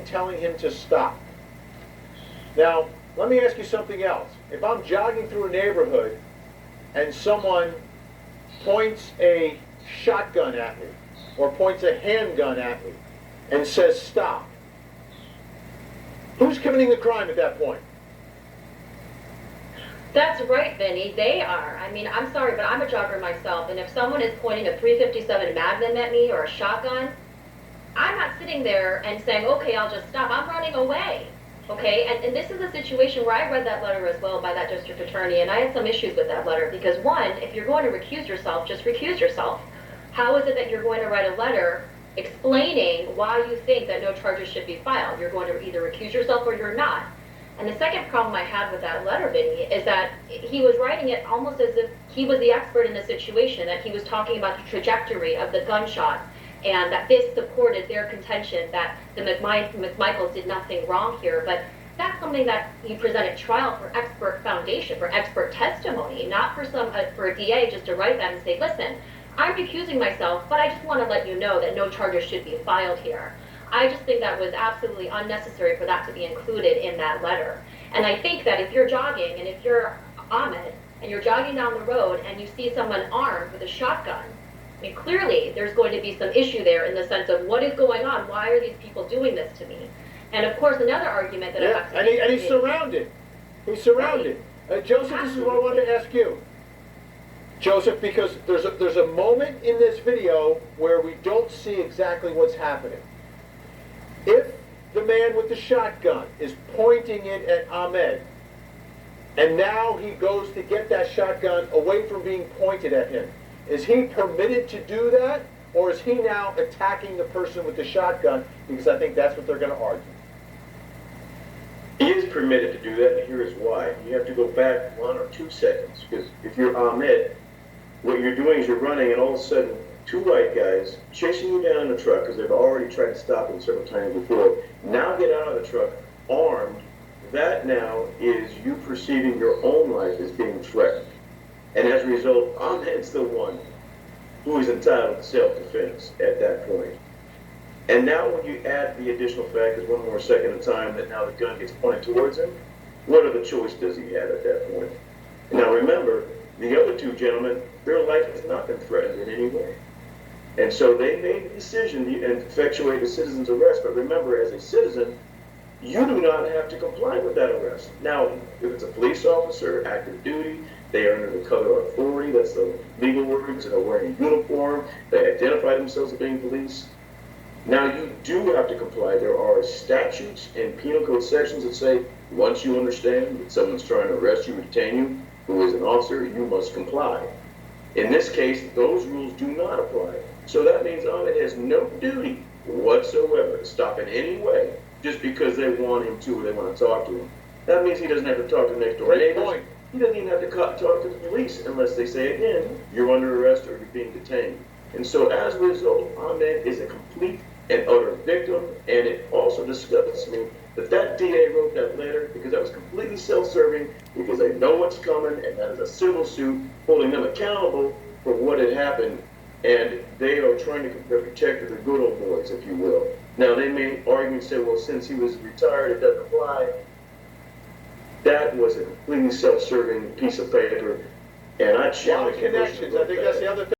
telling him to stop. Now, let me ask you something else. If I'm jogging through a neighborhood and someone points a shotgun at me or points a handgun at me and says stop, who's committing the crime at that point? That's right, Vinny. They are. I mean, I'm sorry, but I'm a jogger myself, and if someone is pointing a .357 Magnum at me or a shotgun, I'm not sitting there and saying, okay, I'll just stop. I'm running away. Okay, and this is a situation where I read that letter as well by that district attorney, and I had some issues with that letter because, one, if you're going to recuse yourself, just recuse yourself. How is it that you're going to write a letter explaining why you think that no charges should be filed? You're going to either recuse yourself or you're not. And the second problem I had with that letter, Vinny, is that he was writing it almost as if he was the expert in the situation, that he was talking about the trajectory of the gunshot, and that this supported their contention that the McMichaels did nothing wrong here. But that's something that he presented trial for expert foundation, for expert testimony, not for for a DA just to write that and say, listen, I'm recusing myself, but I just want to let you know that no charges should be filed here. I just think that was absolutely unnecessary for that to be included in that letter. And I think that if you're jogging, and if you're Ahmed, and you're jogging down the road and you see someone armed with a shotgun, I mean, clearly there's going to be some issue there in the sense of what is going on? Why are these people doing this to me? And of course, another argument that I have to make. And he's surrounded. He's surrounded. Joseph, Absolutely. This is what I wanted to ask you. Joseph, because there's a moment in this video where we don't see exactly what's happening. If the man with the shotgun is pointing it at Ahmed, and now he goes to get that shotgun away from being pointed at him, is he permitted to do that, or is he now attacking the person with the shotgun? Because I think that's what they're going to argue. He is permitted to do that, and here is why. You have to go back 1 or 2 seconds, because if you're Ahmed, what you're doing is you're running, and all of a sudden, 2 white guys chasing you down in the truck, because they've already tried to stop him several times before, now get out of the truck armed. That now is you perceiving your own life as being threatened. And as a result, Ahmed's the one who is entitled to self-defense at that point. And now when you add the additional fact, there's 1 more second of time that now the gun gets pointed towards him, what other choice does he have at that point? Now remember, the other 2 gentlemen, their life has not been threatened in any way. And so they made the decision to effectuate a citizen's arrest. But remember, as a citizen, you do not have to comply with that arrest. Now, if it's a police officer, active duty, they are under the color of authority, that's the legal words, they're wearing a uniform, they identify themselves as being police. Now, you do have to comply. There are statutes and penal code sections that say, once you understand that someone's trying to arrest you or detain you, who is an officer, you must comply. In this case, those rules do not apply. So that means Ahmed has no duty whatsoever to stop in any way just because they want him to or they want to talk to him. That means he doesn't have to talk to the next door neighbors. He doesn't even have to talk to the police unless they say, again, you're under arrest or you're being detained. And so as a result, Ahmed is a complete and utter victim. And it also disgusts me that that DA wrote that letter because that was completely self-serving, because they know what's coming, and that is a civil suit holding them accountable for what had happened. And they are trying to protect the good old boys, if you will. Now, they may argue and say, well, since he was retired, it doesn't apply. That was a completely self-serving piece of paper, and I challenge connections. I think that's the other thing.